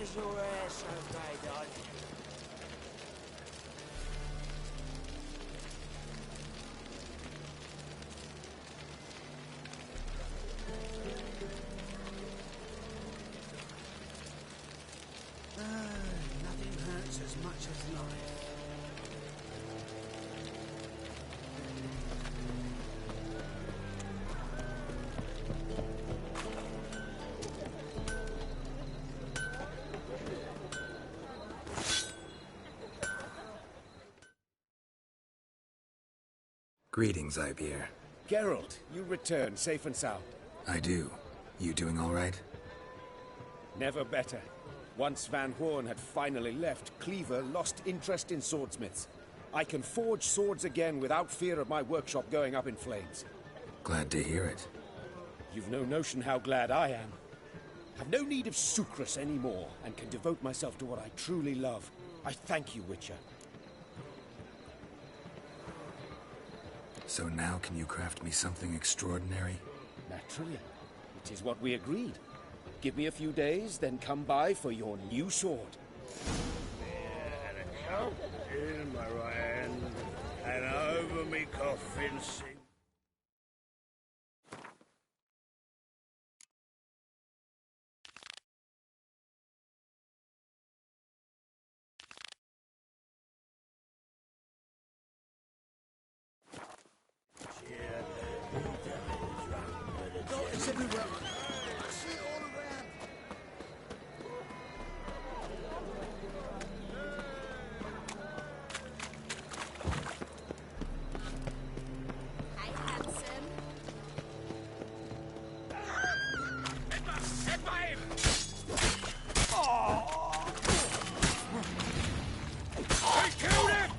is your hair so grey, darling? Nothing hurts as much as life. Greetings, Ibeer. Geralt, you return safe and sound. I do. You doing all right? Never better. Once Van Horn had finally left, Cleaver lost interest in swordsmiths. I can forge swords again without fear of my workshop going up in flames. Glad to hear it. You've no notion how glad I am. Have no need of sucrus anymore, and can devote myself to what I truly love. I thank you, Witcher. So now can you craft me something extraordinary? Naturally. It is what we agreed. Give me a few days, then come by for your new sword. And a cup in my right hand, and over me coffin sing. It's everywhere. I see it all around. Hey, handsome. Headbutt him! I killed him!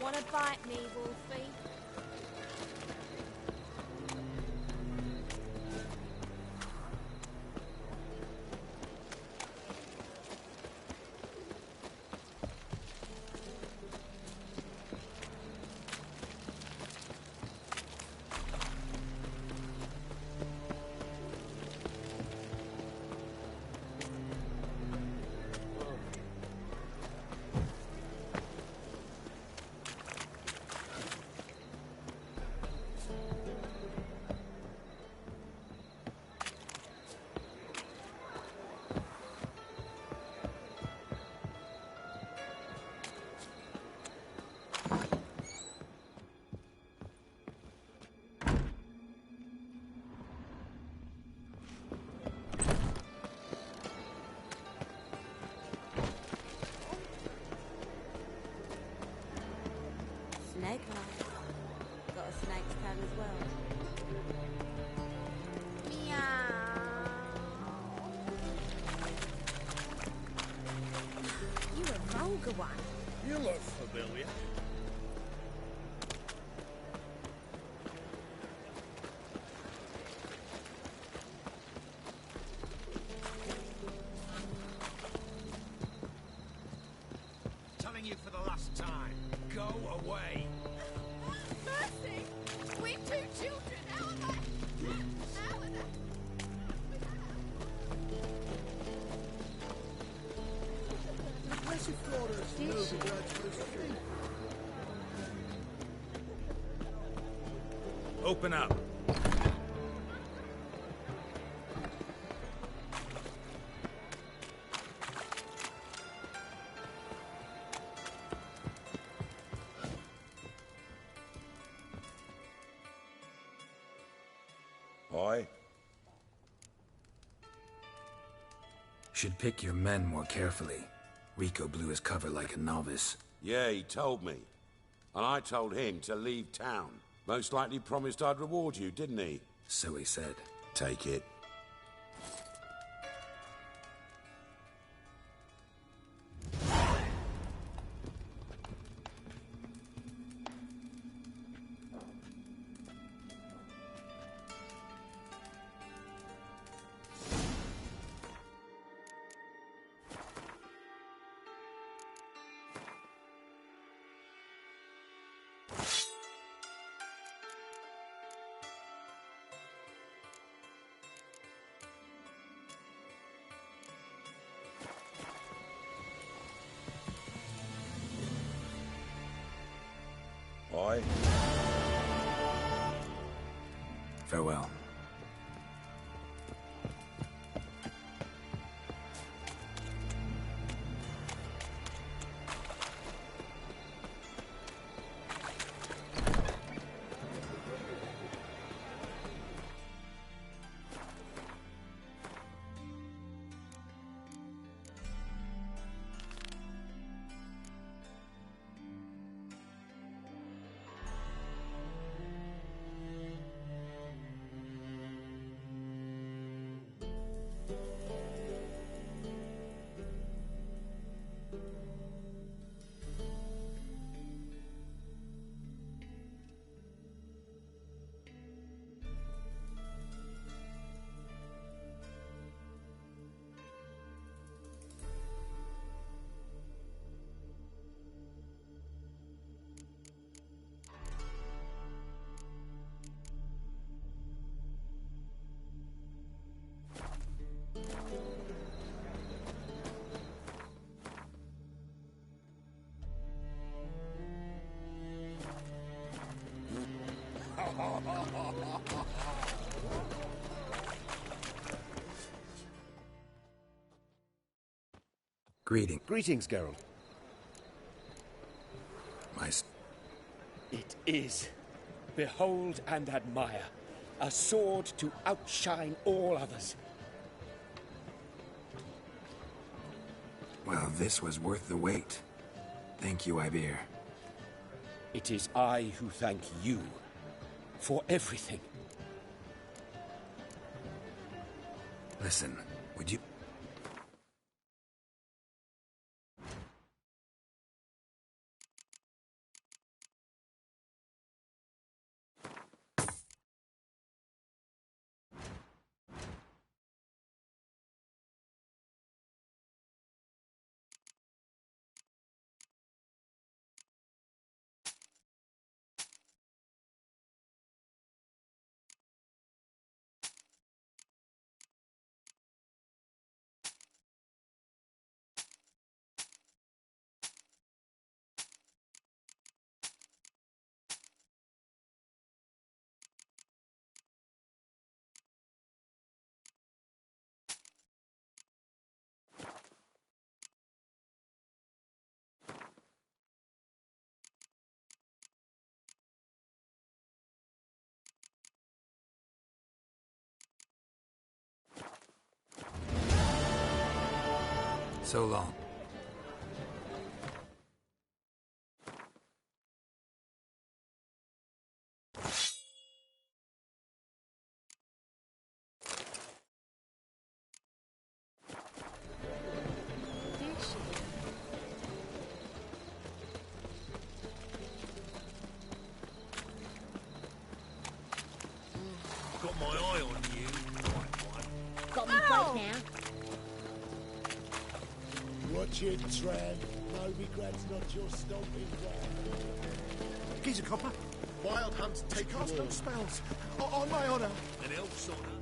Wanna bite me, Wolfie? Snake eye. Got a snake's tongue as well. Meow. You a vulgar one. You look familiar. Telling you for the last time, go away. Mercy! We two children, how are they? How are they? Impressive flawless novigrades for the street. Open up. Aye. Should pick your men more carefully. Rico blew his cover like a novice. Yeah, he told me. And I told him to leave town. Most likely promised I'd reward you, didn't he? So he said. Take it. Farewell. Greetings, Geralt. My... It is. Behold and admire. A sword to outshine all others. Well, this was worth the wait. Thank you, Ibir. It is I who thank you for everything. Listen, would you... So long. Got my eye on you. Got me break now. Watch it, Tran. No regrets, not your stomping ground. He's a copper. Wild hunts take Cast you all. no spells. On my honor. An elf's honor.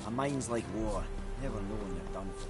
A mind's like war. Never know when you're done for.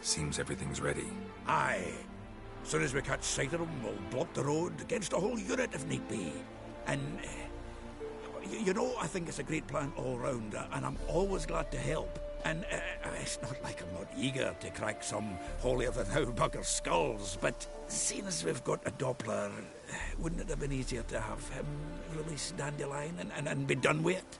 Seems everything's ready. Aye. Soon as we catch sight of them, we'll block the road against a whole unit if need be. And, you know, I think it's a great plan all round, and I'm always glad to help. And it's not like I'm not eager to crack some holier-than-thou bugger's skulls, but seeing as we've got a Doppler, wouldn't it have been easier to have him release Dandelion and be done with it?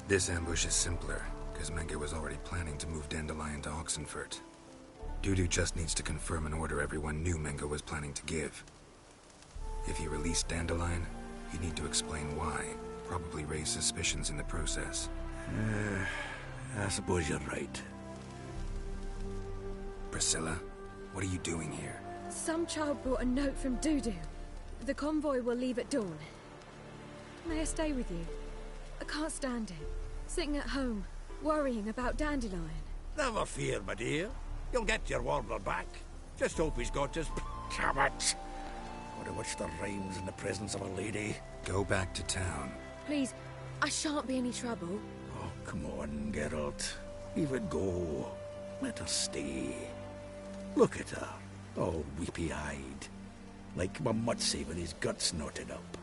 This ambush is simpler, because Menge was already planning to move Dandelion to Oxenfurt. Dudu just needs to confirm an order everyone knew Menge was planning to give. If he released Dandelion, he'd need to explain why, probably raise suspicions in the process. I suppose you're right. Priscilla, what are you doing here? Some child brought a note from Dudu. The convoy will leave at dawn. May I stay with you? I can't stand it. Sitting at home, worrying about Dandelion. Never fear, my dear. You'll get your warbler back. Just hope he's got his... Damn it! What a witch there rhymes in the presence of a lady. Go back to town. Please, I shan't be any trouble. Oh, come on, Geralt. Leave it go. Let her stay. Look at her, all weepy-eyed. Like my Mutsy with his guts knotted up.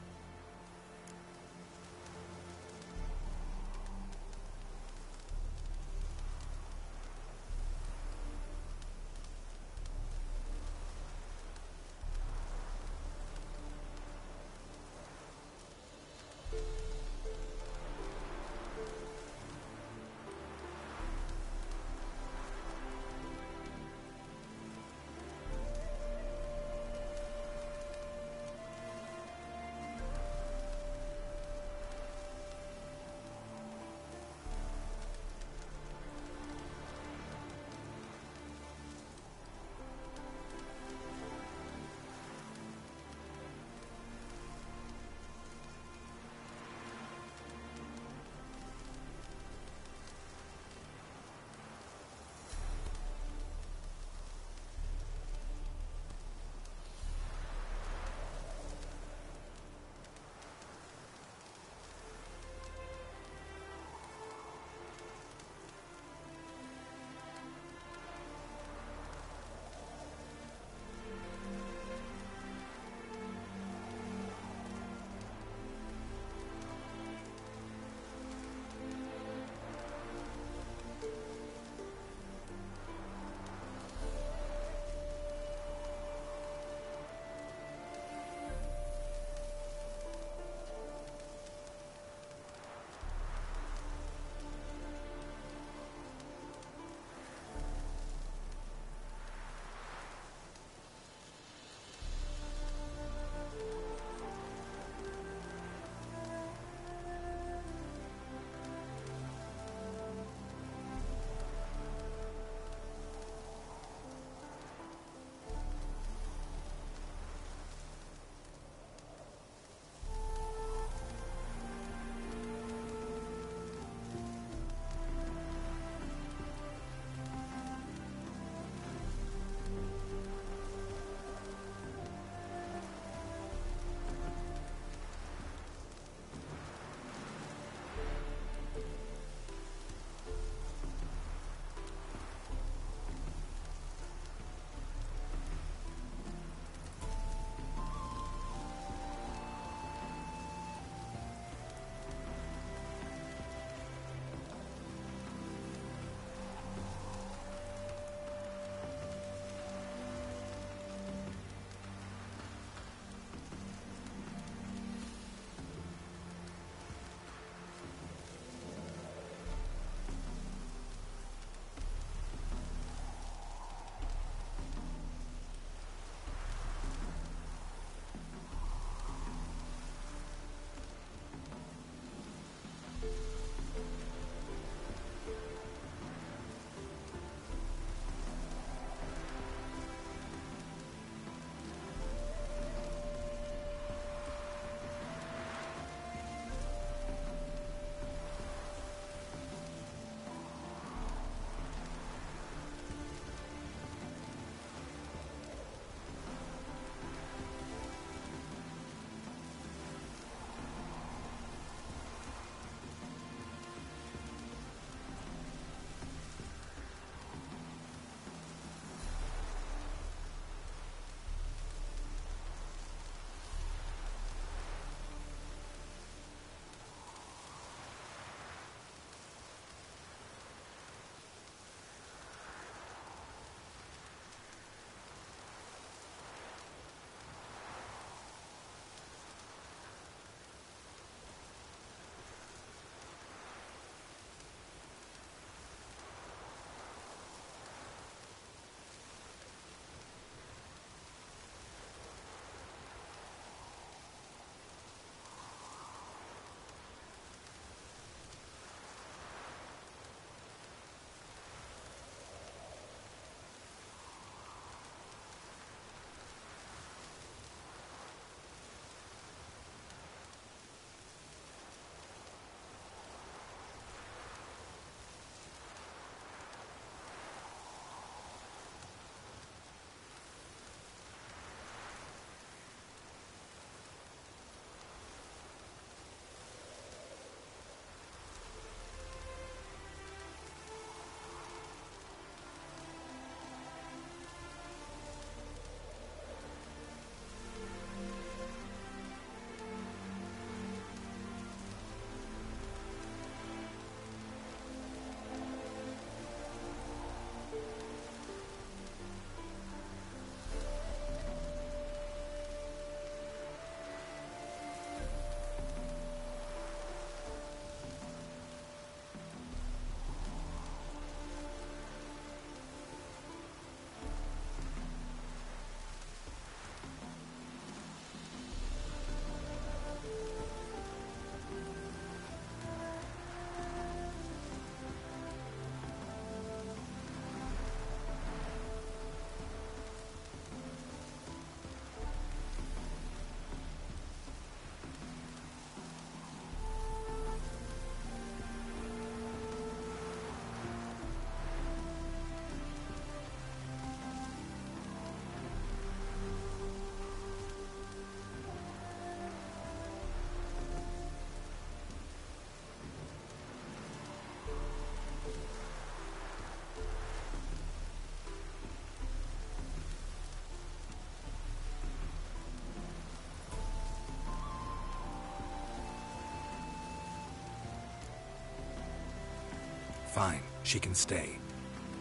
Fine, she can stay.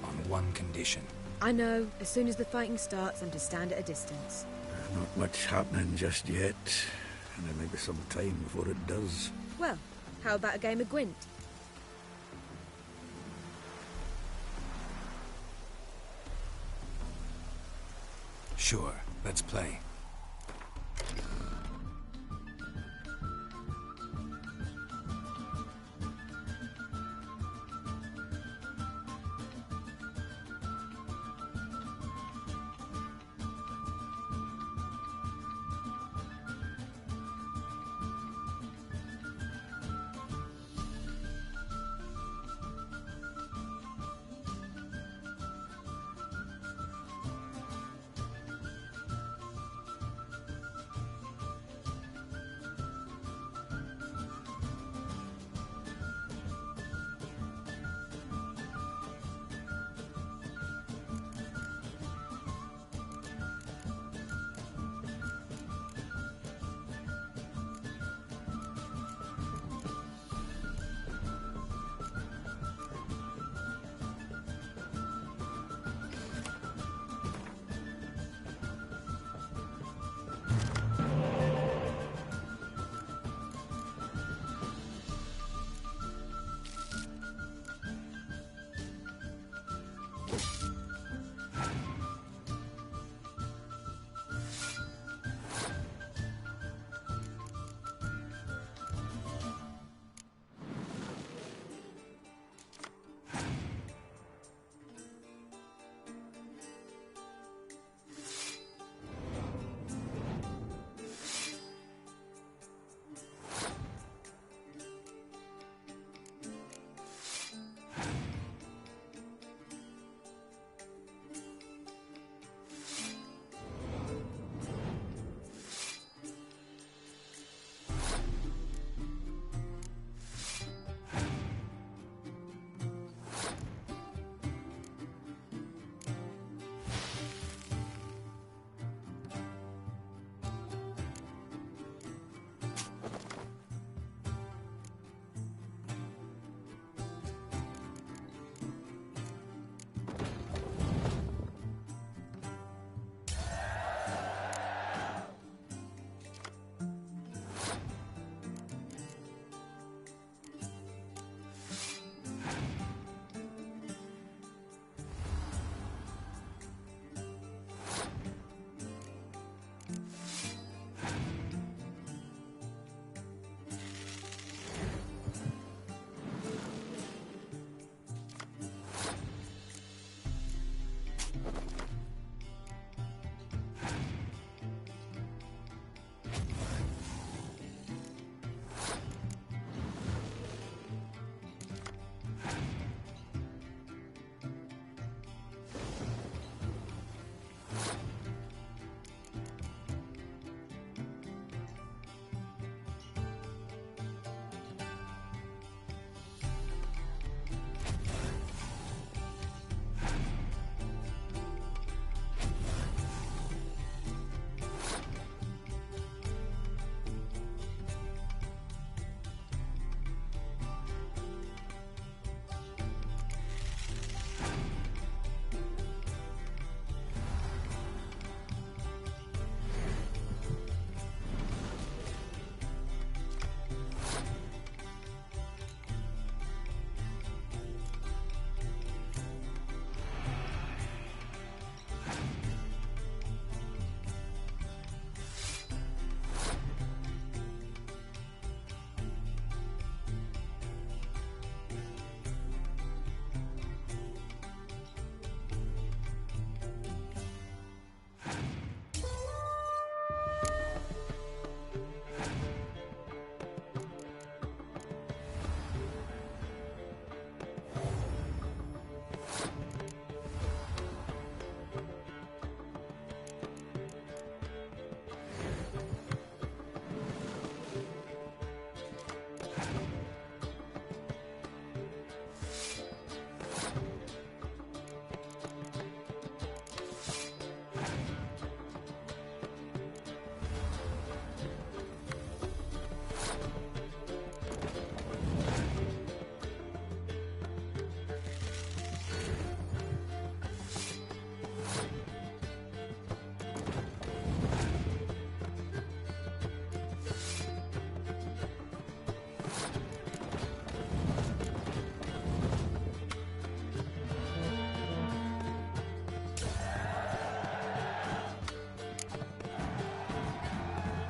On one condition. I know. As soon as the fighting starts, I'm to stand at a distance. Not much happening just yet. And there may be some time before it does. Well, how about a game of Gwent? Sure, let's play.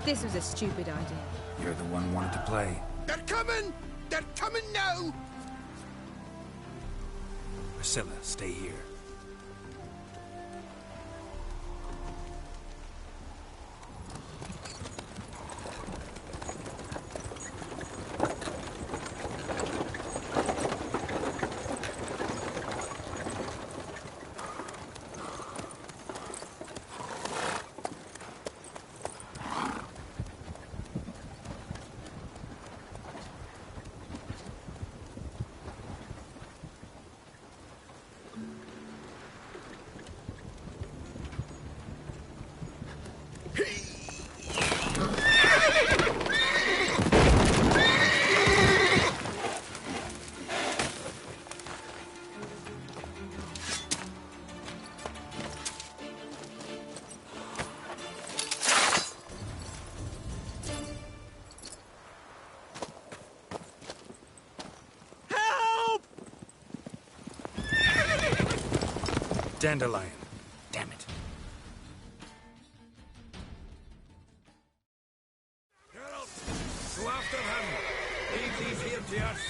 This was a stupid idea. You're the one who wanted to play. They're coming! They're coming now! Priscilla, stay here. Dandelion. Damn it. Geralt, go after him. Leave these here to us.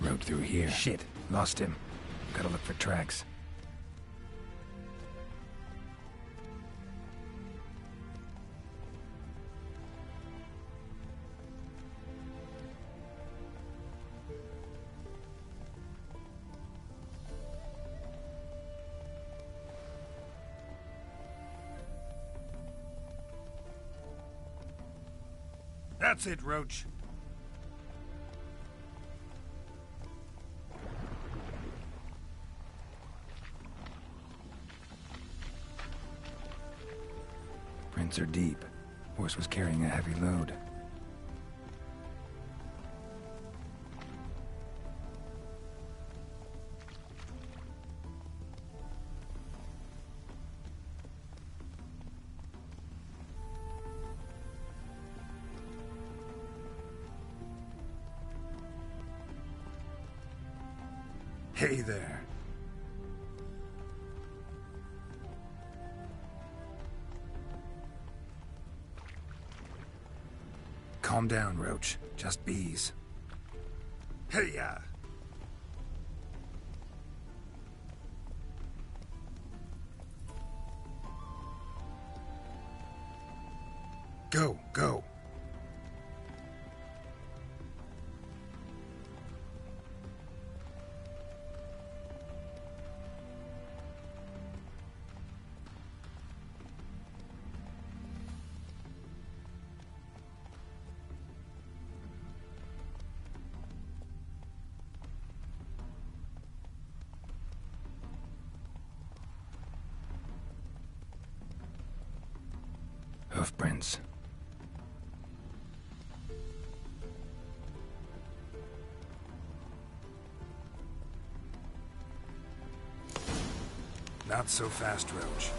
Rode through here. Shit. Lost him. Gotta look for tracks. That's it, Roach. Prints are deep. Horse was carrying a heavy load. Hey there. Calm down, Roach. Just bees. Hey-ya! Go, go. Hoofprints. Not so fast, Roach.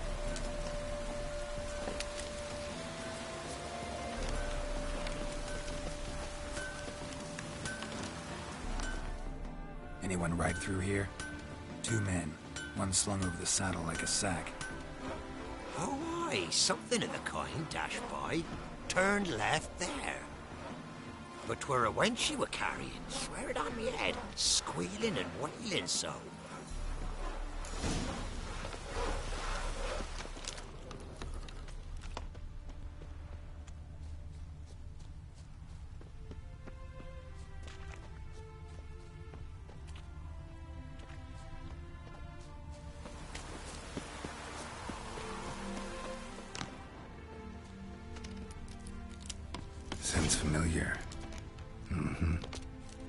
Anyone ride through here? 2 men. One slung over the saddle like a sack. Oh, aye, something of the kind dashed by. Turned left there. But 'twere a wench she were carrying, swear it on me head, squealing and wailing so. Sounds familiar.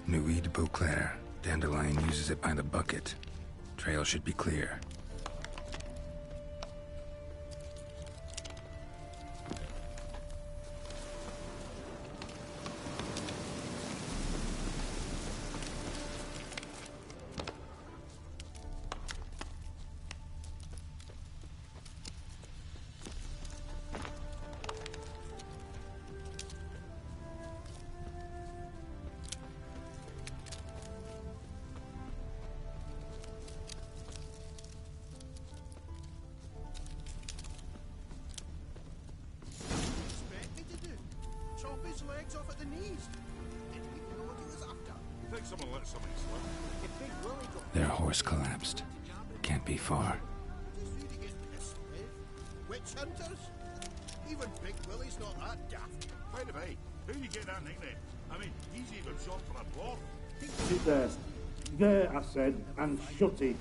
Nuit de Beauclair. Dandelion uses it by the bucket. Trail should be clear. force collapsed. Can't be far. Witch hunters? Even Big Willie's not that daft. By the way, who do you get that nickname? I mean, he's even short for a dwarf. Sit there. There, I said, and shut it.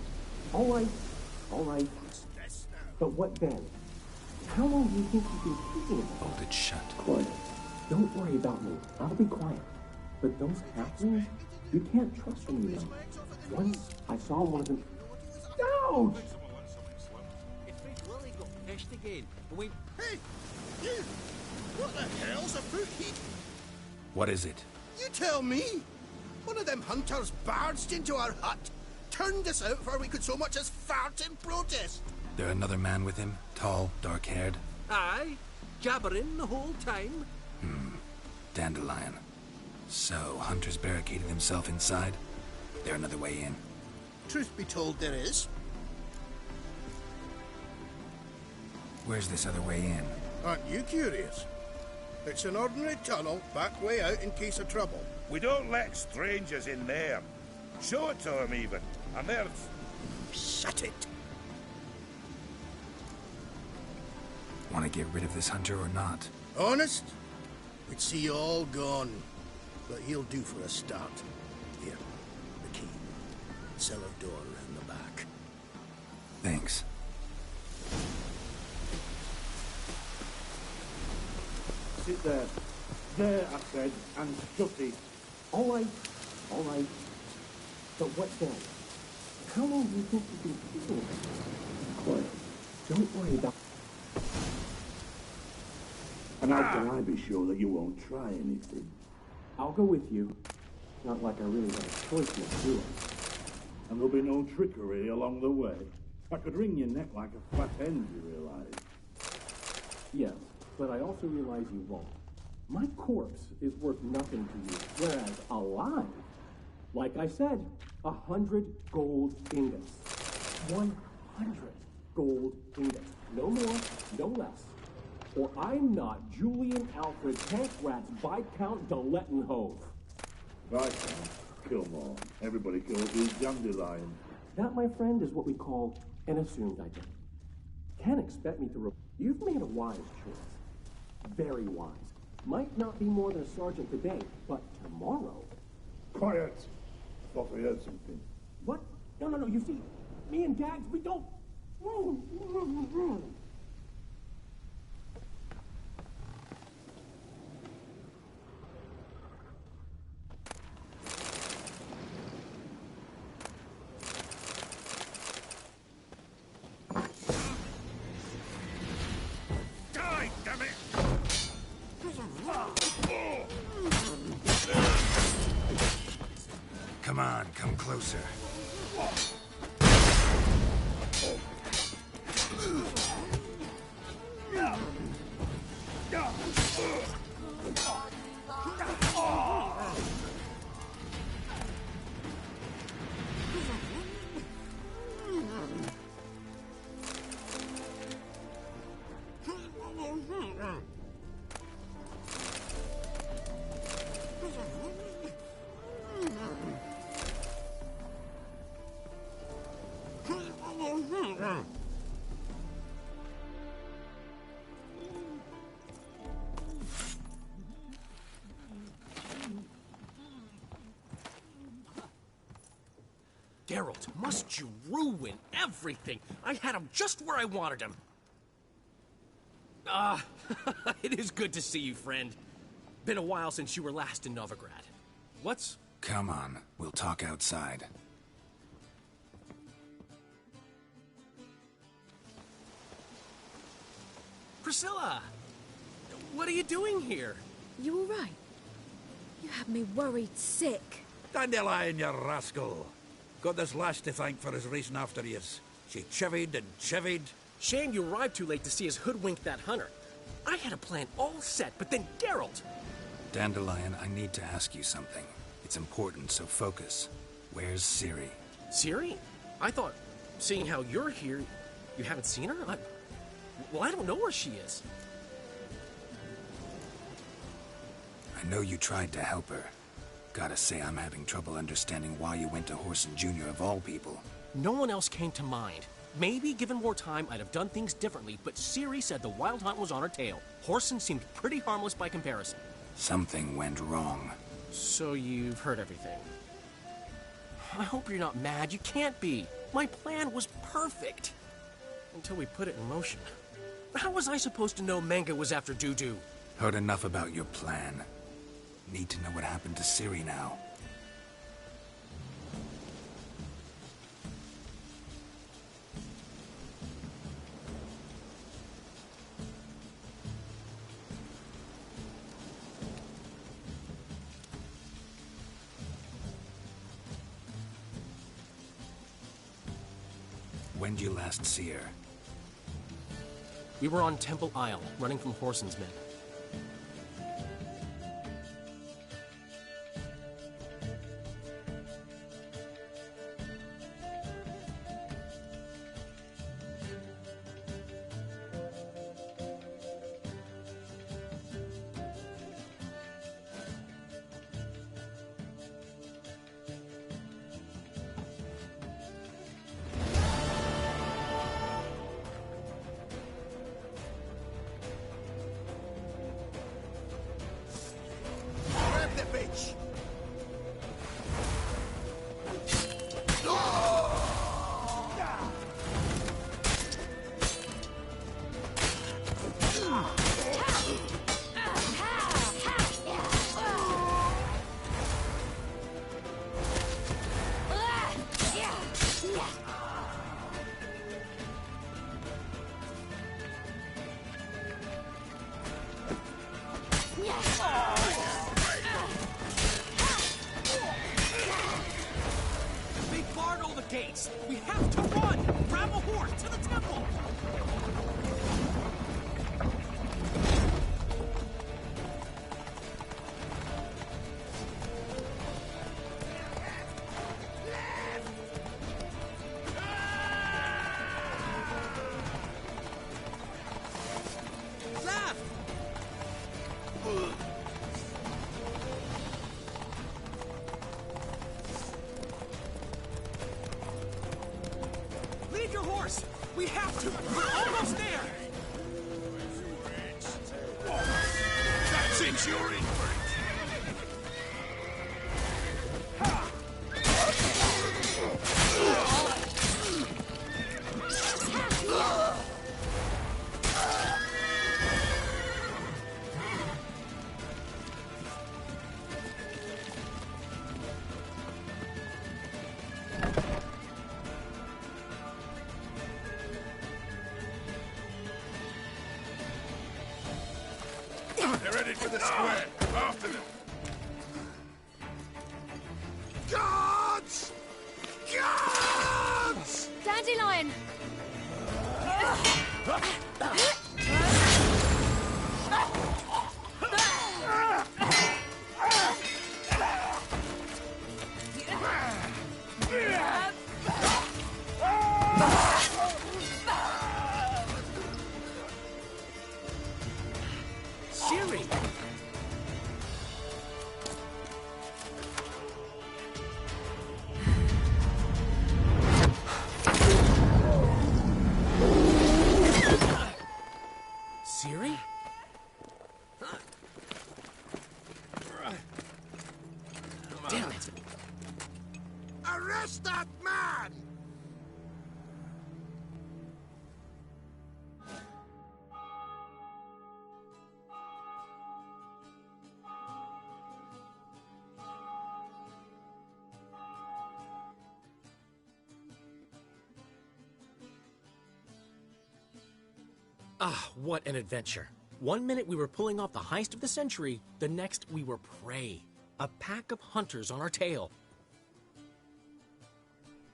All right. But what then? How long do you think you've been keeping it? Hold it shut. Quiet. Don't worry about me. I'll be quiet. But those halflings, you can't trust them, you know. Once I saw one of them. Ouch! It's Big Willie got pissed again. Hey! You! What the hell's afoot here? What is it? You tell me! One of them hunters barged into our hut, turned us out before we could so much as fart in protest. There another man with him? Tall, dark-haired? Aye. Jabbering the whole time. Dandelion. So, Hunter's barricaded himself inside? There another way in? Truth be told, there is. Where's this other way in? Aren't you curious? It's an ordinary tunnel, back way out in case of trouble. We don't let strangers in there. Show it to them, even. And there's... Shut it. Want to get rid of this hunter or not? Honest? We'd see you all gone. But he'll do for a start. Here, the key. Cellar door in the back. Thanks. Sit there. There, I said, and shut it. All right. But what then? How long do you think you've been keeping it? Quiet. Don't worry about... And how can I be sure that you won't try anything? I'll go with you. Not like I really have a choice now, do I? And there'll be no trickery along the way. I could wring your neck like a flat end, you realise? Yes, but I also realize you won't. My corpse is worth nothing to you, whereas alive, like I said, 100 gold ingots. 100 gold ingots. No more, no less. Or I'm not Julian Alfred Tankrat's Viscount de Lettenhove. Viscount? Kill more. Everybody kills you, Dandelion. That, my friend, is what we call an assumed identity. Can't expect me to... You've made a wise choice. Very wise. Might not be more than a sergeant today, but tomorrow... Quiet! Thought I heard something. What? No, you see, me and Dags, we don't... Die, damn it! Come on, come closer. Geralt, must you ruin everything? I had him just where I wanted him. It is good to see you, friend. Been a while since you were last in Novigrad. What's... Come on, we'll talk outside. Priscilla! What are you doing here? You all right? You had me worried sick. Dandelion, you rascal. Got this lass to thank for his racing after yous. She chivied and chivied. Shame you arrived too late to see us hoodwink that hunter. I had a plan all set, but then Geralt... Dandelion, I need to ask you something. It's important, so focus. Where's Ciri? Ciri? I thought, seeing how you're here, you haven't seen her? Well, I don't know where she is. I know you tried to help her. Gotta say, I'm having trouble understanding why you went to Whoreson Jr. of all people. No one else came to mind. Maybe, given more time, I'd have done things differently, but Ciri said the Wild Hunt was on her tail. Whoreson seemed pretty harmless by comparison. Something went wrong. So you've heard everything. I hope you're not mad. You can't be. My plan was perfect. Until we put it in motion. How was I supposed to know Manga was after Dudu? Heard enough about your plan. Need to know what happened to Ciri now. When did you last see her? We were on Temple Isle, running from Whoreson's men. Grab the bitch! They barred all the gates! We have to run! Grab a horse to the temple! Left! Leave your horse! We have to! We're almost there! That's it, you're in for it! They're headed for the square. After them. Guards! Guards! Dandelion! Ciri! Ciri? Damn it! Arrest that man! Ah, what an adventure. One minute we were pulling off the heist of the century, the next we were prey. A pack of hunters on our tail.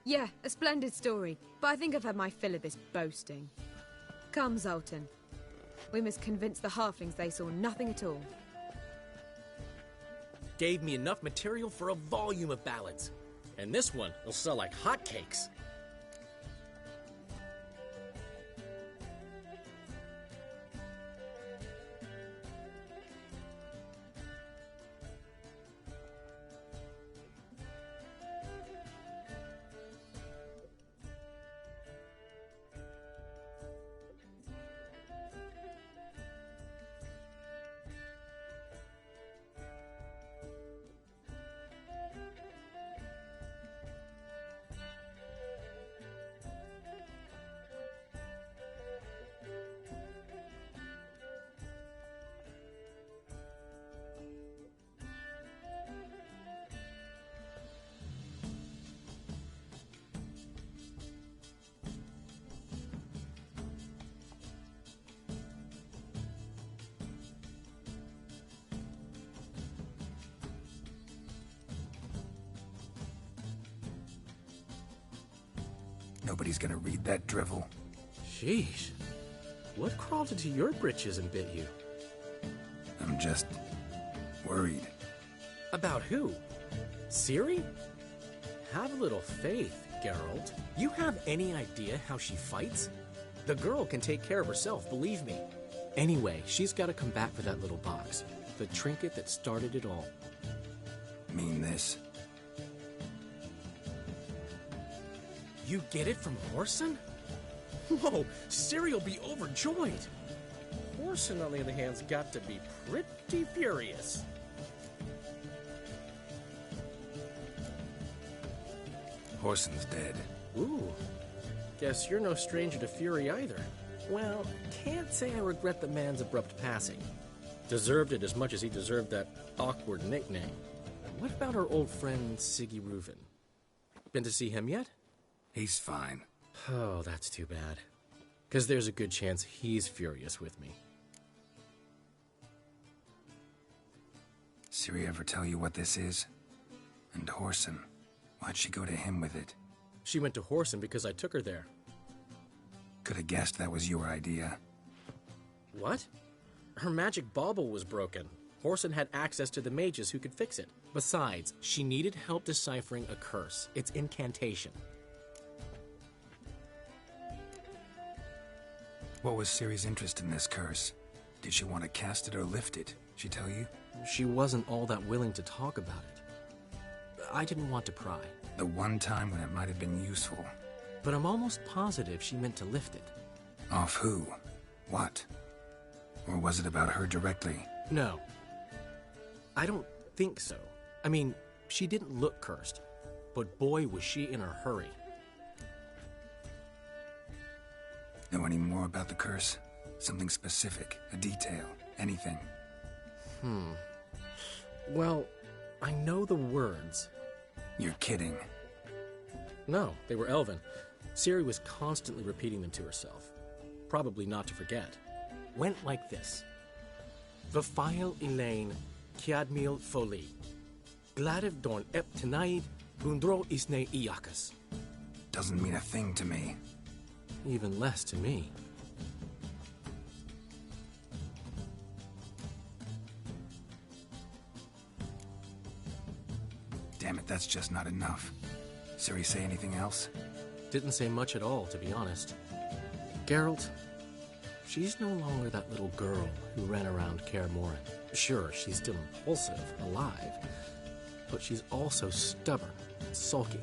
Yeah, a splendid story, but I think I've had my fill of this boasting. Come, Zoltan. We must convince the halflings they saw nothing at all. Gave me enough material for a volume of ballads. And this one will sell like hotcakes. Nobody's gonna read that drivel. Sheesh. What crawled into your britches and bit you? I'm just... worried. About who? Ciri? Have a little faith, Geralt. You have any idea how she fights? The girl can take care of herself, believe me. Anyway, she's got to come back for that little box. The trinket that started it all. Mean this? You get it from Whoreson? Whoa, Ciri will be overjoyed. Whoreson, on the other hand, has got to be pretty furious. Whoreson's dead. Ooh. Guess you're no stranger to fury either. Well, can't say I regret the man's abrupt passing. Deserved it as much as he deserved that awkward nickname. What about our old friend Siggy Reuven? Been to see him yet? He's fine. Oh, that's too bad. Because there's a good chance he's furious with me. Ciri ever tell you what this is? And Whoreson, why'd she go to him with it? She went to Whoreson because I took her there. Could have guessed that was your idea. What? Her magic bauble was broken. Whoreson had access to the mages who could fix it. Besides, she needed help deciphering a curse. Its incantation. What was Ciri's interest in this curse? Did she want to cast it or lift it? She tell you? She wasn't all that willing to talk about it. I didn't want to pry. The one time when it might have been useful. But I'm almost positive she meant to lift it. Off who? What? Or was it about her directly? No. I don't think so. I mean, she didn't look cursed. But boy, was she in a hurry. Know any more about the curse? Something specific, a detail, anything? Well, I know the words. You're kidding. No, they were Elven. Ciri was constantly repeating them to herself. Probably not to forget. Went like this. Vafile Elaine, Kiadmil Foli. Gladiv Dorn Ep Tenaid, Gundro Isne Iakas. Doesn't mean a thing to me. Even less to me. Damn it, that's just not enough. Ciri say anything else? Didn't say much at all, to be honest. Geralt, she's no longer that little girl who ran around Kaer Morhen. Sure, she's still impulsive, alive, but she's also stubborn, sulky.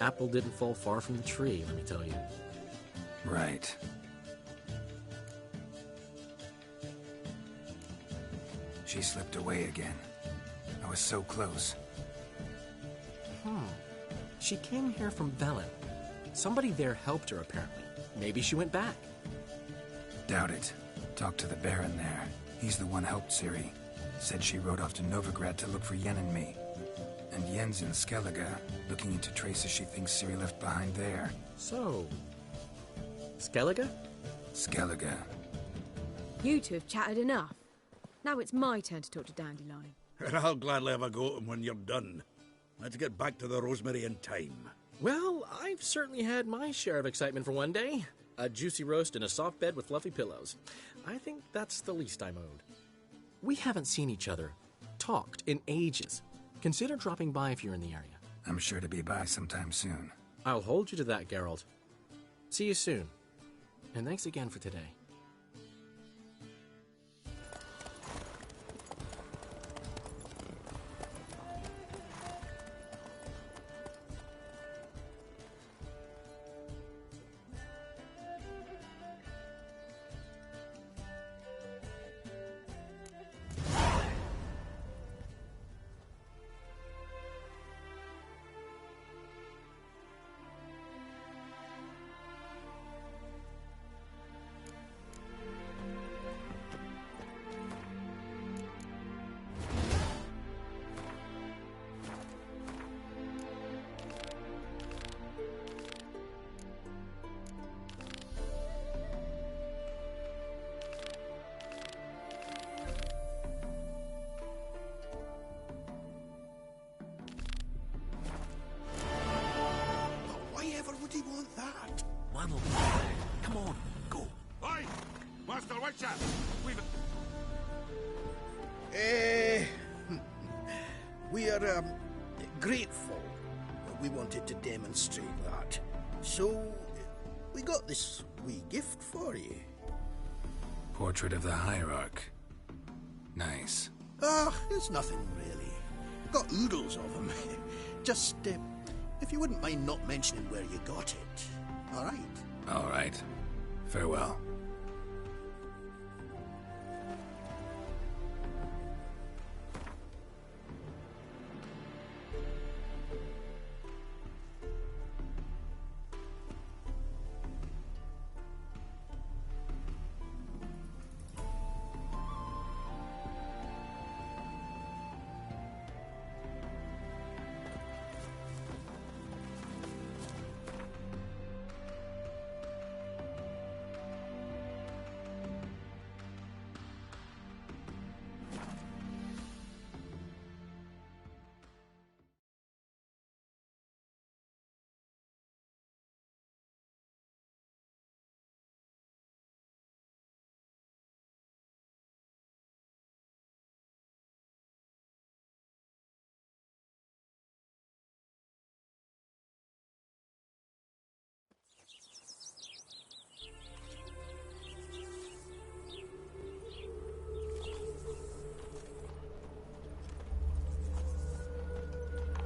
Apple didn't fall far from the tree, let me tell you. Right. She slipped away again. I was so close. She came here from Velen. Somebody there helped her, apparently. Maybe she went back. Doubt it. Talked to the Baron there. He's the one helped Ciri. Said she rode off to Novigrad to look for Yen and me. And Yen's in Skellige, looking into traces she thinks Ciri left behind there. So... Skellige? Skellige. You two have chatted enough. Now it's my turn to talk to Dandelion. And I'll gladly have a go at him when you're done. Let's get back to the Rosemary in time. Well, I've certainly had my share of excitement for one day. A juicy roast and a soft bed with fluffy pillows. I think that's the least I'm owed. We haven't seen each other, talked in ages. Consider dropping by if you're in the area. I'm sure to be by sometime soon. I'll hold you to that, Geralt. See you soon. And thanks again for today. One will come on, go. Oi! Master Witcher! We've... We are, grateful. We wanted to demonstrate that. So, we got this wee gift for you. Portrait of the Hierarch. Nice. Ah, it's nothing really. Got oodles of them. Just, if you wouldn't mind not mentioning where you got it. All right? All right. Farewell.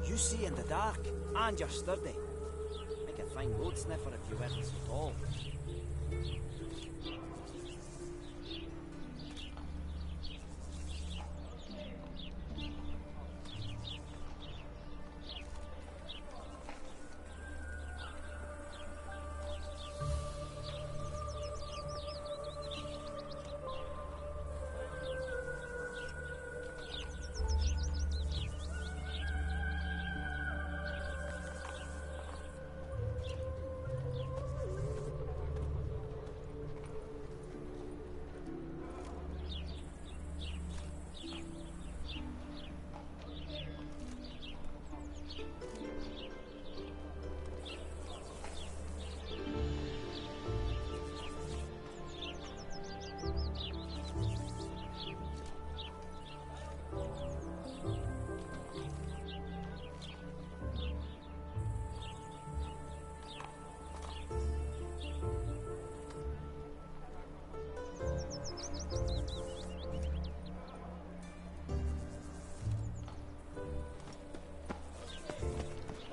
You see in the dark, and you're sturdy. Make a fine road sniffer if you weren't so tall.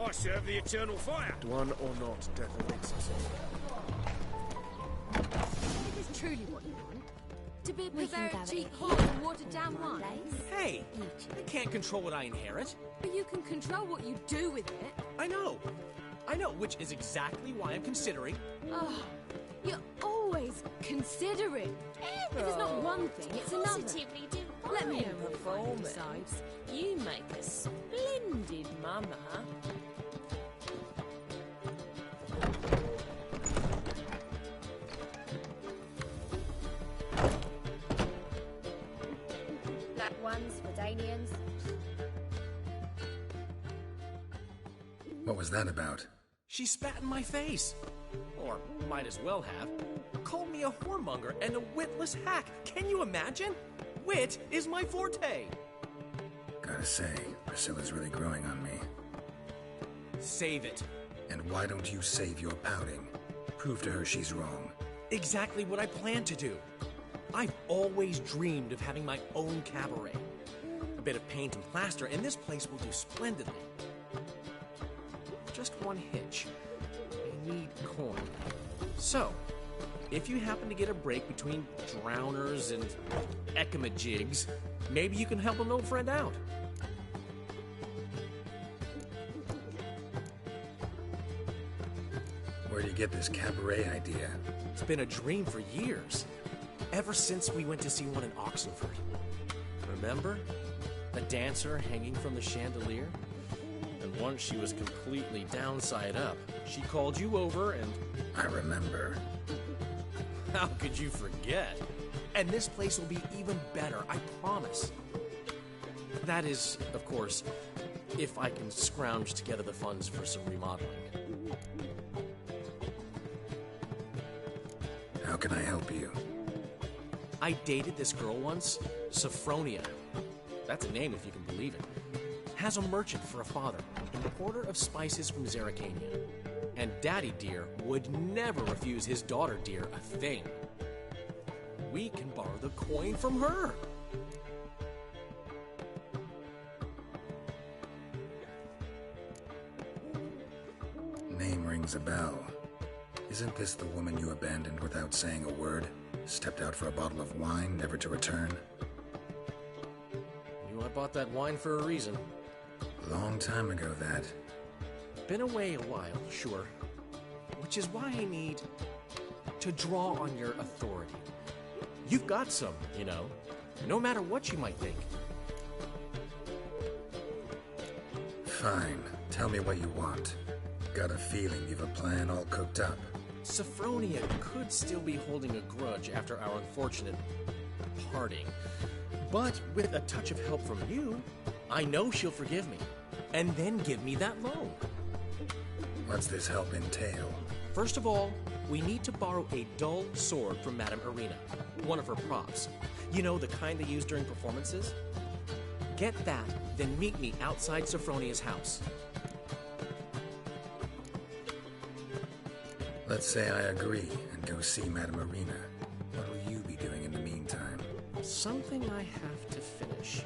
I serve the eternal fire. One or not, death awaits us all. Is this truly what you want? To be a We can very go cheap, in hot and watered down wine? Hey! I can't control what I inherit. But you can control what you do with it. I know, which is exactly why I'm considering... Oh, you're always considering. If it's not one thing, it's another. Positively do. Let me know what you find performance. besides. You make a splendid mama. Black ones for Danians. What was that about? She spat in my face. Or might as well have. Called me a whoremonger and a witless hack. Can you imagine? Wit is my forte. Gotta say, Priscilla's really growing on me. Save it. And why don't you save your pouting? Prove to her she's wrong. Exactly what I plan to do. I've always dreamed of having my own cabaret. A bit of paint and plaster, and this place will do splendidly. Just one hitch. I need coin. So, if you happen to get a break between drowners and ekamajigs, maybe you can help an old friend out. Where do you get this cabaret idea? It's been a dream for years. Ever since we went to see one in Oxenford. Remember? A dancer hanging from the chandelier? And once she was completely downside up, she called you over and... I remember. How could you forget? And this place will be even better, I promise. That is, of course, if I can scrounge together the funds for some remodeling. How can I help you? I dated this girl once, Sophronia. That's a name if you can believe it. Has a merchant for a father, importer of spices from Zerrikania. And Daddy Dear would never refuse his daughter Dear a thing. We can borrow the coin from her. Name rings a bell. Isn't this the woman you abandoned without saying a word? Stepped out for a bottle of wine, never to return? Knew I bought that wine for a reason. Long time ago, that. Been away a while, sure. Which is why I need to draw on your authority. You've got some, you know, no matter what you might think. Fine. Tell me what you want. Got a feeling you've a plan all cooked up. Sophronia could still be holding a grudge after our unfortunate parting. But with a touch of help from you, I know she'll forgive me. And then give me that loan. What's this help entail? First of all, we need to borrow a dull sword from Madame Irina, one of her props. You know, the kind they use during performances? Get that, then meet me outside Sophronia's house. Let's say I agree and go see Madame Irina. What will you be doing in the meantime? Something I have to finish.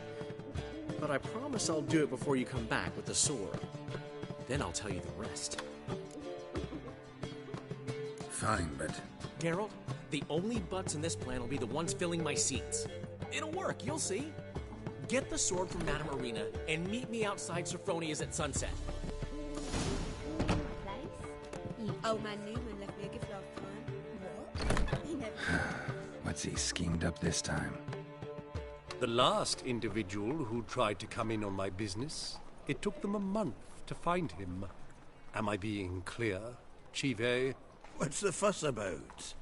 But I promise I'll do it before you come back with the sword. Then I'll tell you the rest. Fine, but... Geralt, the only butts in this plan will be the ones filling my seats. It'll work, you'll see. Get the sword from Madame Irina and meet me outside Sophronia's at sunset. Old man Newman left me a gift last time. What? What's he schemed up this time? The last individual who tried to come in on my business, it took them a month to find him. Am I being clear, Chive? What's the fuss about?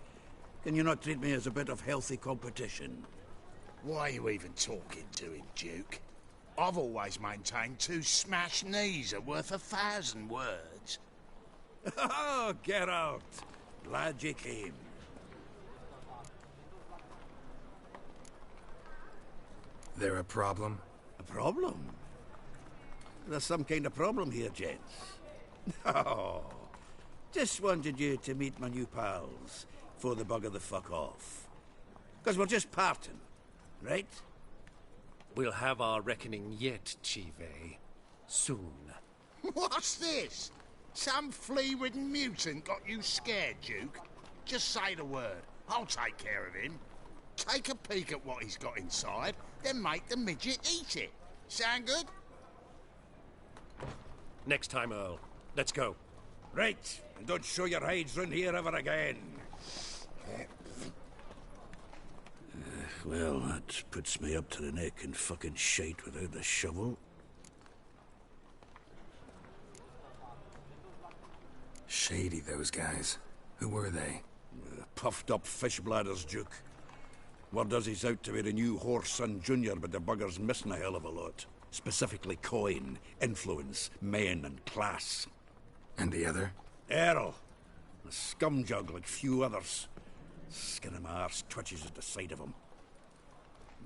Can you not treat me as a bit of healthy competition? Why are you even talking to him, Duke? I've always maintained 2 smashed knees are worth 1,000 words. Oh, Geralt. Glad you came. There a problem? A problem? There's some kind of problem here, gents. Oh, just wanted you to meet my new pals before they bugger the fuck off. Because we're just parting, right? We'll have our reckoning yet, Chive. Soon. What's this? Some flea-ridden mutant got you scared, Duke? Just say the word. I'll take care of him. Take a peek at what he's got inside, then make the midget eat it. Sound good? Next time, Earl. Let's go. Right, and don't show your hides round here ever again. Well, that puts me up to the neck in fucking shite without the shovel. Shady, those guys. Who were they? Puffed up fish bladders, Duke. Word does he's out to be the new Whoreson Jr., but the bugger's missing a hell of a lot. Specifically coin, influence, men, and class. And the other? Earl. A scumjug like few others. Skin of my arse twitches at the sight of him.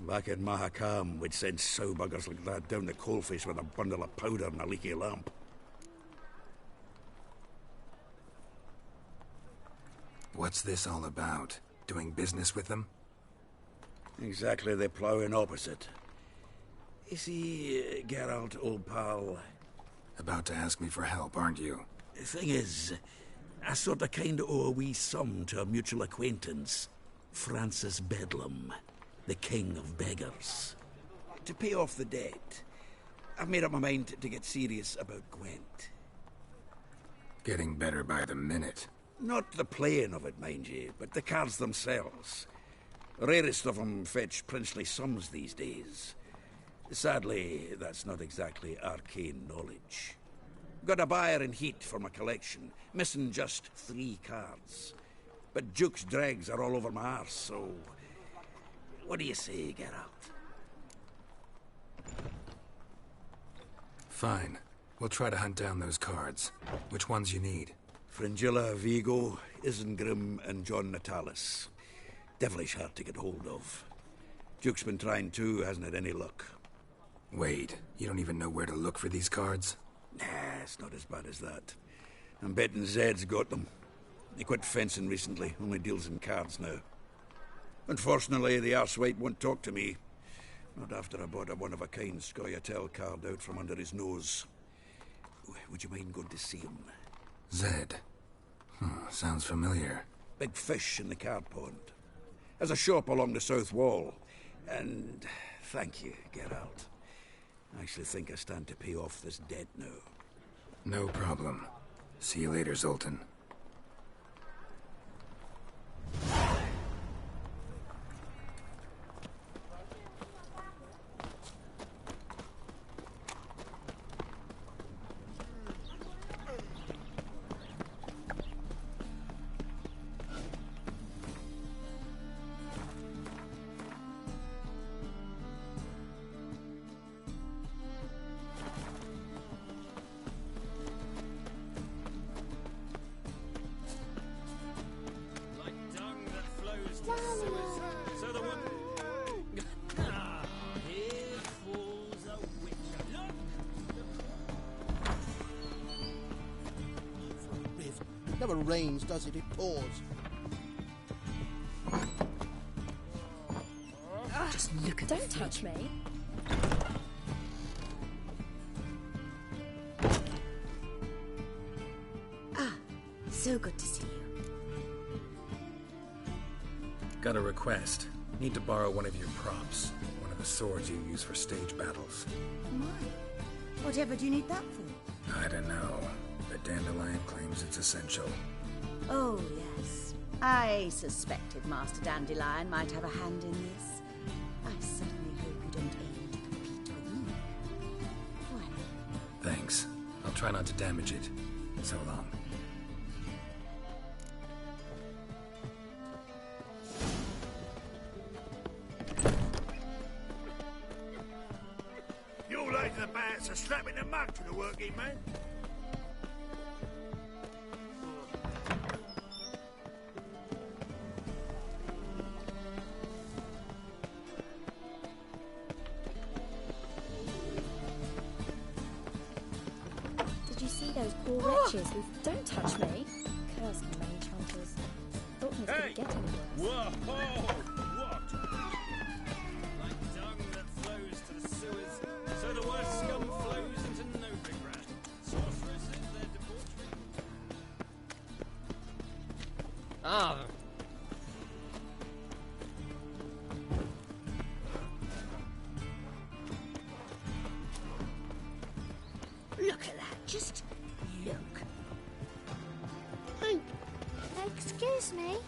Back in Mahakam, we'd send sow buggers like that down the coalface with a bundle of powder and a leaky lamp. What's this all about? Doing business with them? Exactly the ploughing opposite. You see, Geralt, old pal... About to ask me for help, aren't you? The thing is, I sort of kind of owe a wee sum to a mutual acquaintance. Francis Bedlam, the king of beggars. To pay off the debt, I've made up my mind to get serious about Gwent. Getting better by the minute. Not the playing of it, mind you, but the cards themselves. The rarest of them fetch princely sums these days. Sadly, that's not exactly arcane knowledge. Got a buyer in heat for my collection, missing just 3 cards. But Duke's dregs are all over my arse, so... What do you say, Geralt? Fine. We'll try to hunt down those cards. Which ones you need? Fringilla, Vigo, Isengrim, and John Natalis. Devilish hard to get hold of. Duke's been trying too, hasn't had any luck. Wait, you don't even know where to look for these cards? Nah, it's not as bad as that. I'm betting Zed's got them. He quit fencing recently, only deals in cards now. Unfortunately, the arsewite won't talk to me. Not after I bought a one-of-a-kind Scoia'tael card out from under his nose. Would you mind going to see him? Zed. Sounds familiar. Big fish in the card pond. Has a shop along the south wall. And thank you, Geralt. I actually think I stand to pay off this debt now. No problem. See you later, Zoltan. Never rains, does it? It pours. Just look at Don't touch me. So good to see you. Got a request. Need to borrow one of your props. One of the swords you use for stage battles. Why? Whatever do you need that for? I don't know, but Dandelion claims it's essential. Oh, yes. I suspected Master Dandelion might have a hand in this. I certainly hope you don't aim to compete with me. Well. Thanks. I'll try not to damage it. So long. You late to the bats are slapping the mug to the working man. Did you see those poor wretches who... Don't touch me. Curse mage hunters. Thought things couldn't get any worse. Whoa! What? Like dung that flows to the sewers, so the worst scum flows into Novigrad. Sorceresses, their debauchery. Ah. Look at that. Just look. Hey, excuse me.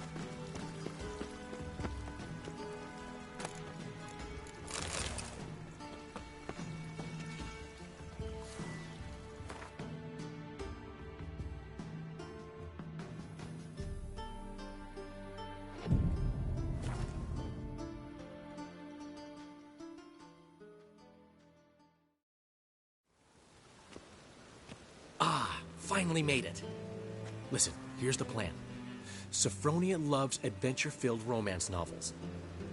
Finally made it. Listen, here's the plan. Sophronia loves adventure-filled romance novels.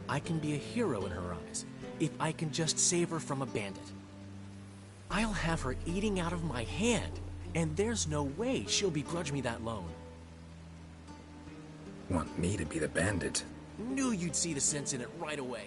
I can be a hero in her eyes if I can just save her from a bandit. I'll have her eating out of my hand, and there's no way she'll begrudge me that loan. Want me to be the bandit? Knew you'd see the sense in it right away.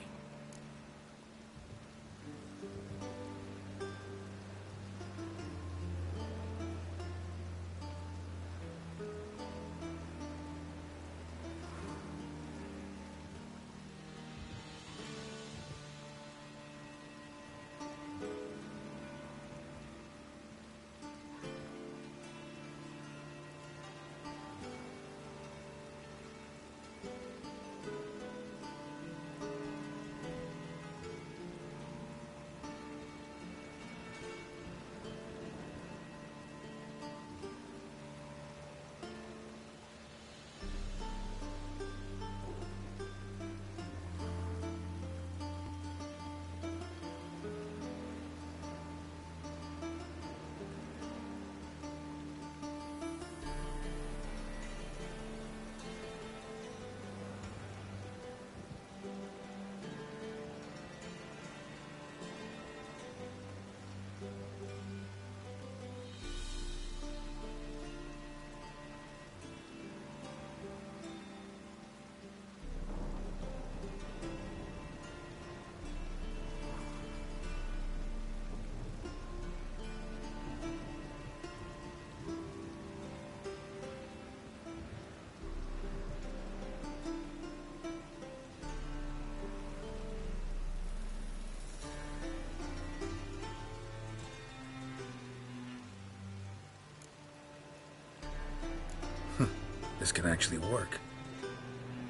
this can actually work.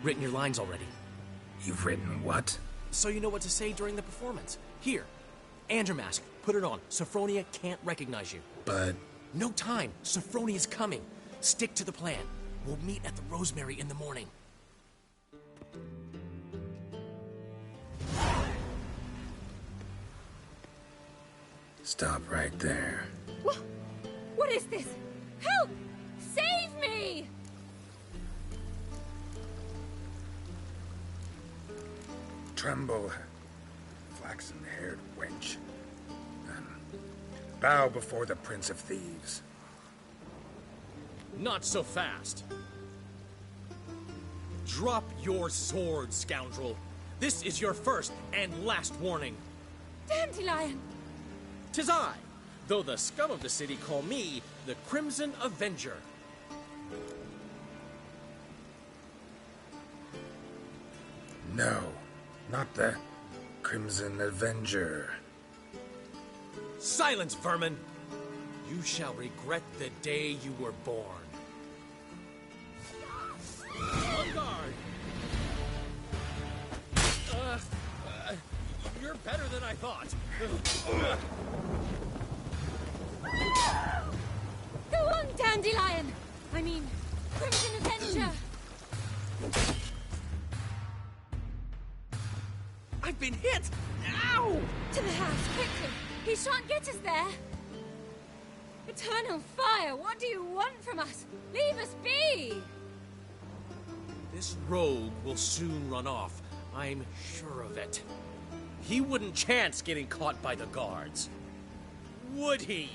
Written your lines already. You've written what? So you know what to say during the performance. Here, and your mask. Put it on. Sophronia can't recognize you. But... No time. Sophronia's coming. Stick to the plan. We'll meet at the Rosemary in the morning. Stop right there. What is this? Help! Save me! Tremble, flaxen-haired wench. Bow before the Prince of Thieves. Not so fast. Drop your sword, scoundrel. This is your first and last warning. Dandelion! 'Tis I, though the scum of the city call me the Crimson Avenger. No, not the Crimson Avenger. Silence, vermin! You shall regret the day you were born. On guard! You're better than I thought. Go on, Dandelion! I mean, Crimson Avenger! I've been hit! Ow! To the house, quickly! He shan't get us there! Eternal fire, what do you want from us? Leave us be! This rogue will soon run off. I'm sure of it. He wouldn't chance getting caught by the guards. Would he?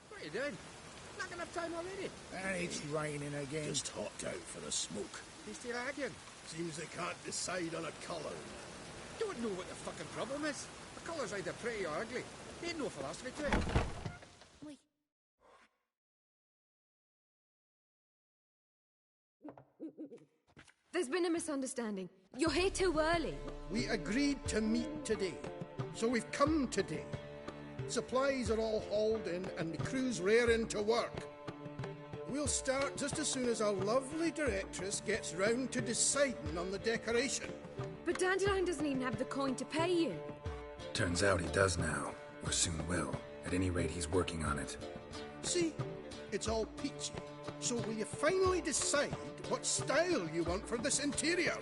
What are you doing? Not enough time already. And it's raining again. Just hopped out for a smoke. Tasty lagging. Seems they can't decide on a colour. Don't know what the fucking problem is. The colour's either pretty or ugly. Ain't no philosophy to it. There's been a misunderstanding. You're here too early. We agreed to meet today, so we've come today. Supplies are all hauled in and the crew's raring to work. We'll start just as soon as our lovely directress gets round to deciding on the decoration. But Dandelion doesn't even have the coin to pay you. Turns out he does now, or soon will. At any rate, he's working on it. See? It's all peachy. So will you finally decide what style you want for this interior?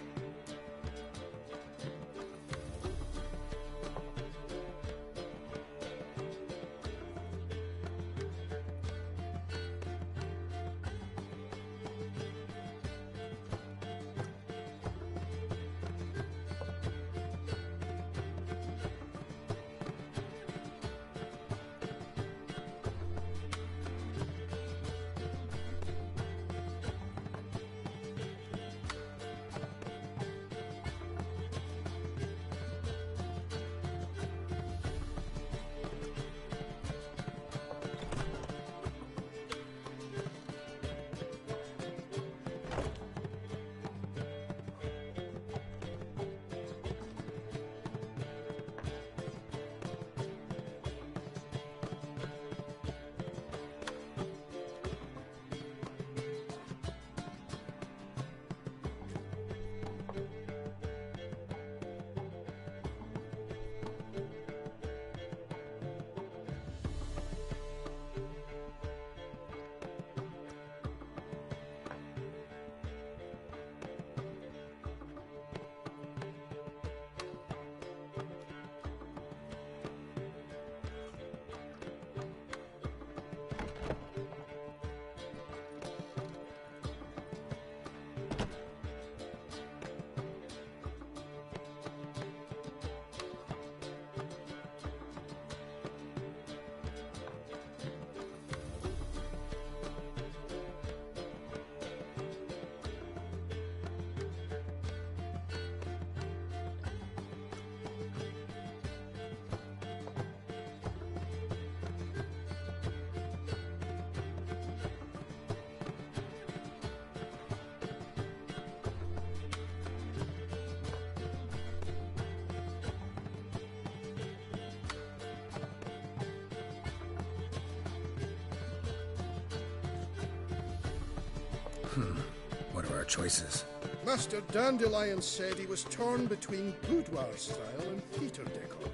What are our choices? Master Dandelion said he was torn between boudoir style and theatre decor.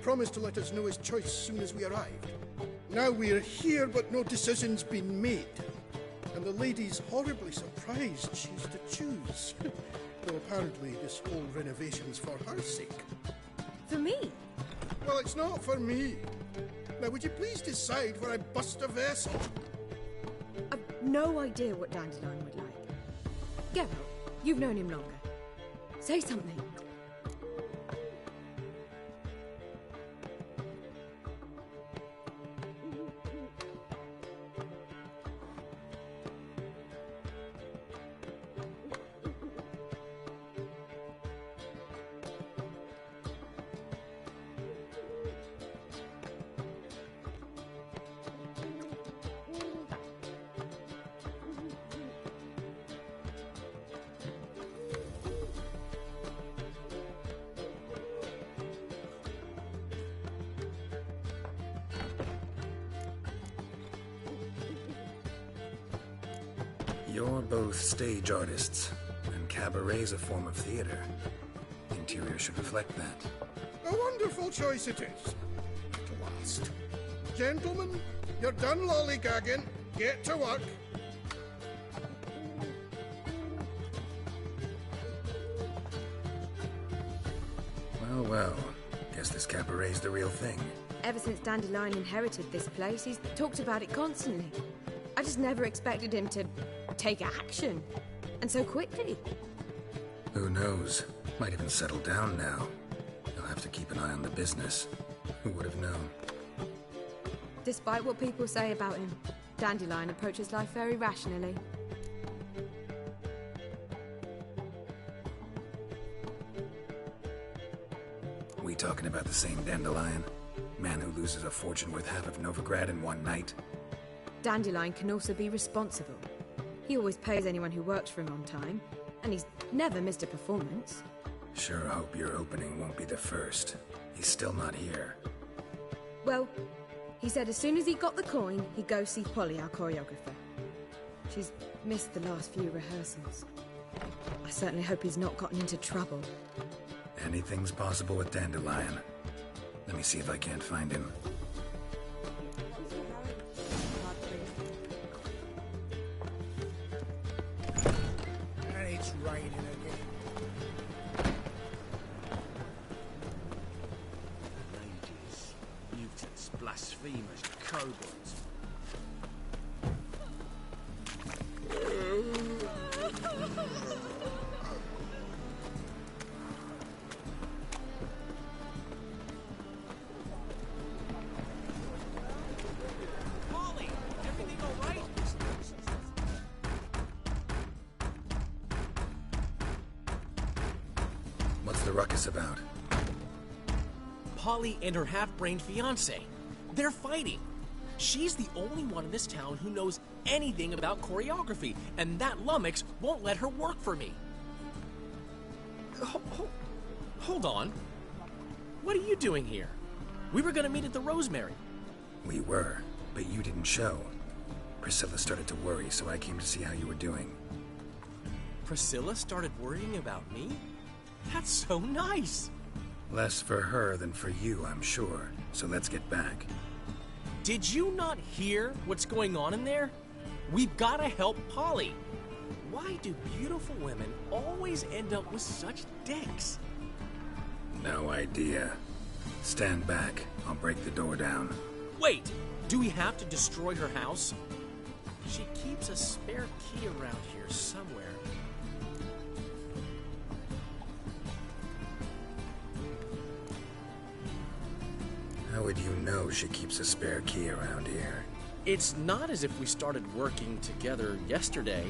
Promised to let us know his choice soon as we arrived. Now we're here, but no decision's been made. And the lady's horribly surprised she's to choose. Though apparently this whole renovation's for her sake. For me? Well, it's not for me. Now, would you please decide where I bust a vessel? I've no idea what Dandelion would like. Geralt, you've known him longer. Say something. You're both stage artists, and cabaret's a form of theater. Interior should reflect that. A wonderful choice it is. At last. Gentlemen, you're done lollygagging. Get to work. Well. Guess this cabaret's the real thing. Ever since Dandelion inherited this place, he's talked about it constantly. I just never expected him to take action. And so quickly. Who knows? Might even settle down now. You'll have to keep an eye on the business. Who would have known? Despite what people say about him, Dandelion approaches life very rationally. We talking about the same Dandelion? Man who loses a fortune worth half of Novigrad in one night? Dandelion can also be responsible. He always pays anyone who works for him on time, and he's never missed a performance. Sure hope your opening won't be the first. He's still not here. Well, he said as soon as he got the coin, he'd go see Polly, our choreographer. She's missed the last few rehearsals. I certainly hope he's not gotten into trouble. Anything's possible with Dandelion. Let me see if I can't find him. And it's raining again. Mages, mutants, blasphemers, kobolds. Polly, everything all right? What's the ruckus about? Polly and her half-brained fiancé. They're fighting. She's the only one in this town who knows anything about choreography, and that lummox won't let her work for me. Hold on. What are you doing here? We were gonna meet at the Rosemary. We were, but you didn't show. Priscilla started to worry, so I came to see how you were doing. Priscilla started worrying about me? That's so nice. Less for her than for you, I'm sure. So let's get back. Did you not hear what's going on in there? We've got to help Polly. Why do beautiful women always end up with such dicks? No idea. Stand back. I'll break the door down. Wait! Do we have to destroy her house? She keeps a spare key around here somewhere. How would you know she keeps a spare key around here? It's not as if we started working together yesterday.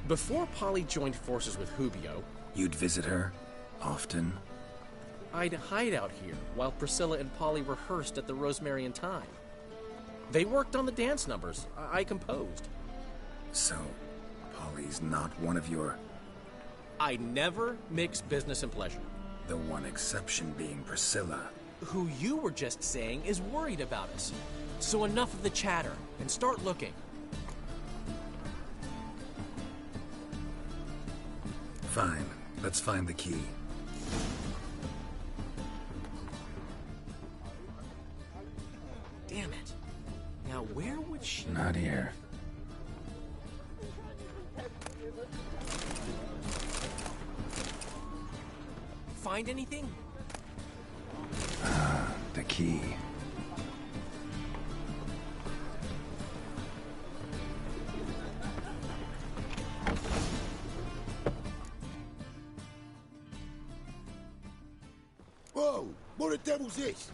Before Polly joined forces with Hubio, You'd visit her? Often? I'd hide out here while Priscilla and Polly rehearsed at the Rosemary and Thyme. They worked on the dance numbers. I composed. So, Polly's not one of your... I never mix business and pleasure. The one exception being Priscilla. Who you were just saying is worried about us. So enough of the chatter, and start looking. Fine. Let's find the key. Damn it. Now where would she... Not here. Find anything? Ah, the key. Whoa! What the devil's this?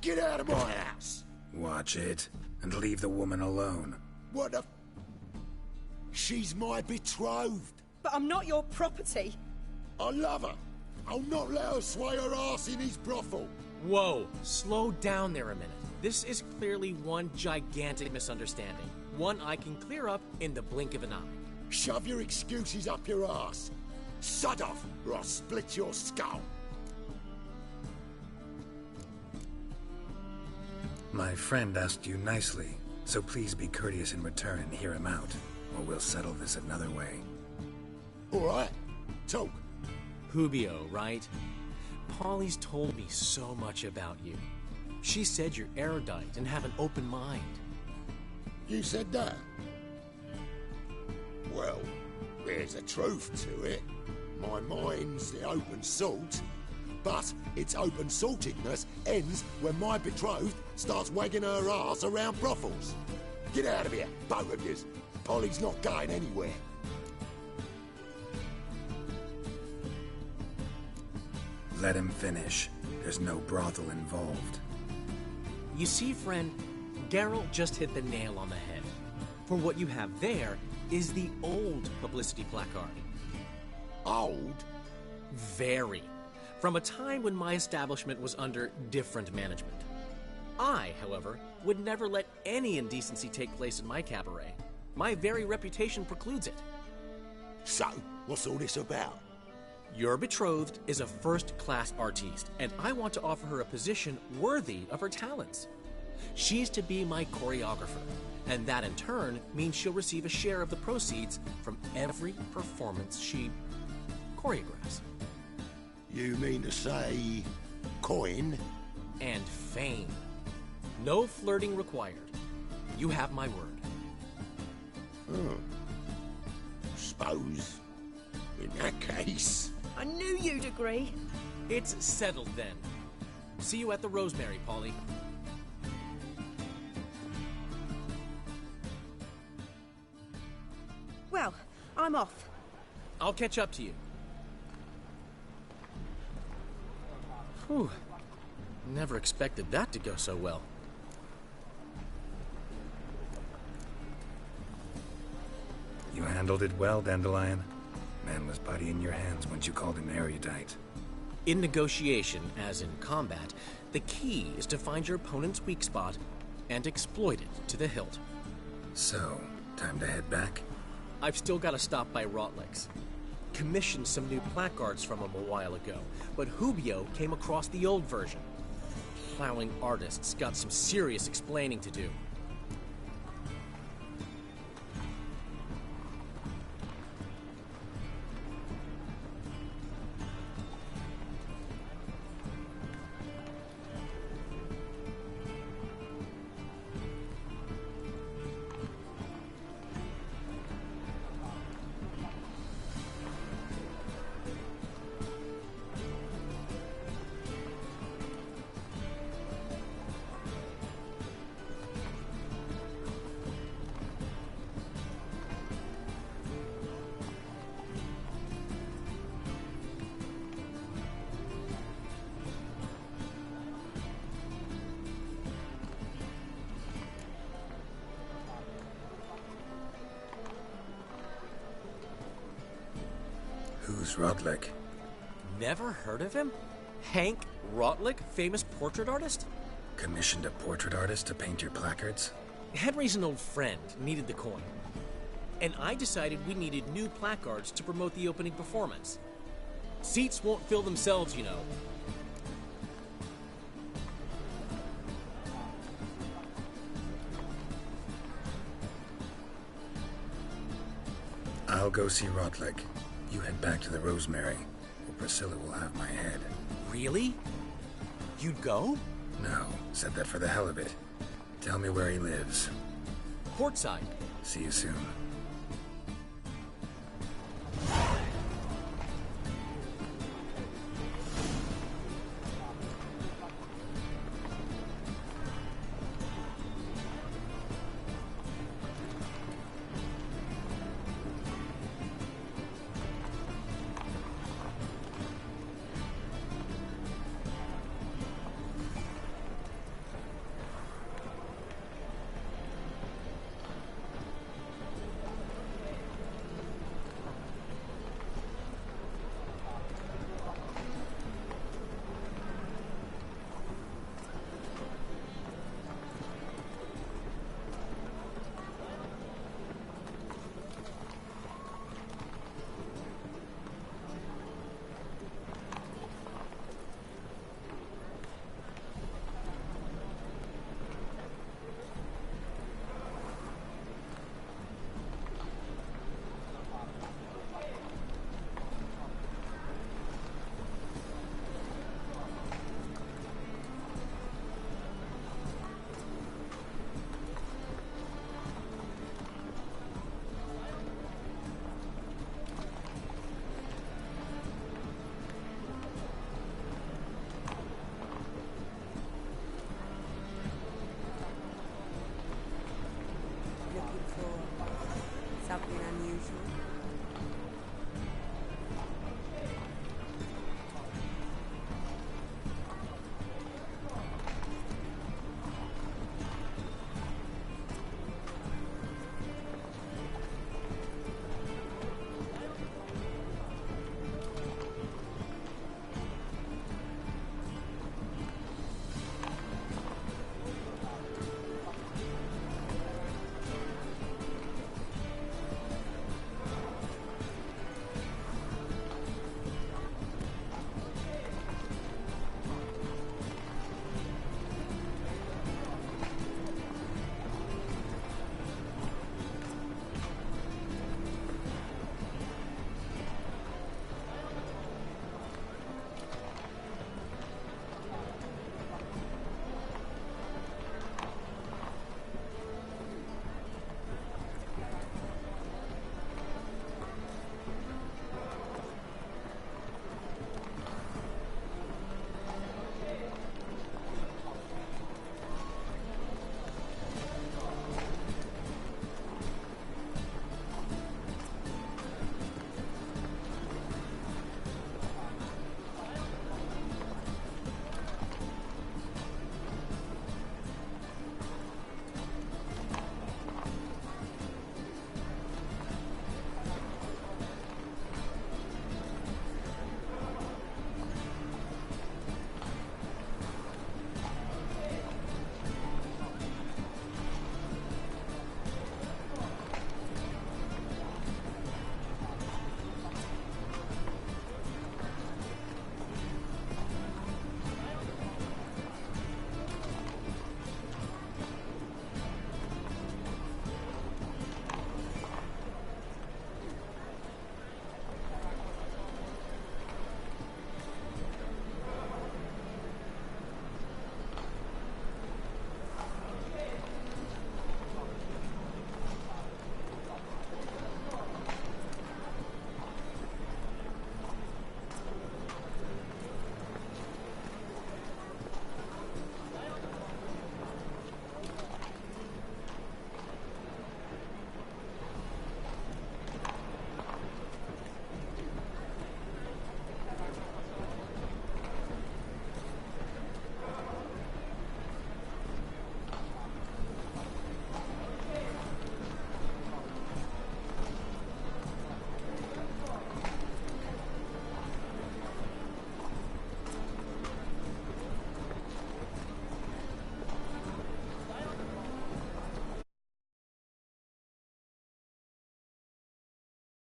Get out of my house! Watch it, and leave the woman alone. What the... She's my betrothed. But I'm not your property. I love her. I'll not let her sway her ass in his brothel. Whoa, slow down there a minute. This is clearly one gigantic misunderstanding. One I can clear up in the blink of an eye. Shove your excuses up your ass. Sod off, or I'll split your skull. My friend asked you nicely, so please be courteous in return and hear him out, or we'll settle this another way. All right, talk. Hubio, right? Polly's told me so much about you. She said you're erudite and have an open mind. You said that? Well, there's a truth to it. My mind's the open salt, but its open saltedness ends when my betrothed starts wagging her ass around brothels. Get out of here, both of yous. Polly's not going anywhere. Let him finish. There's no brothel involved. You see, friend, Geralt just hit the nail on the head. For what you have there is the old publicity placard. Old? Very. From a time when my establishment was under different management. I, however, would never let any indecency take place in my cabaret. My very reputation precludes it. So, what's all this about? Your betrothed is a first-class artiste, and I want to offer her a position worthy of her talents. She's to be my choreographer, and that in turn means she'll receive a share of the proceeds from every performance she choreographs. You mean to say... coin? And fame. No flirting required. You have my word. Suppose... in that case... I knew you'd agree. It's settled then. See you at the Rosemary, Polly. Well, I'm off. I'll catch up to you. Whew. Never expected that to go so well. You handled it well, Dandelion. Man was putty in your hands once you called him erudite. In negotiation, as in combat, the key is to find your opponent's weak spot and exploit it to the hilt. So, time to head back? I've still got to stop by Rotlick's. Commissioned some new placards from him a while ago, but Hubio came across the old version. Plowing artists got some serious explaining to do. Who's Rotlick? Never heard of him? Hank Rotlick, famous portrait artist? Commissioned a portrait artist to paint your placards? Henry's an old friend, needed the coin. And I decided we needed new placards to promote the opening performance. Seats won't fill themselves, you know. I'll go see Rotlick. You head back to the Rosemary, or Priscilla will have my head. Really? You'd go? No, said that for the hell of it. Tell me where he lives. Portside. See you soon.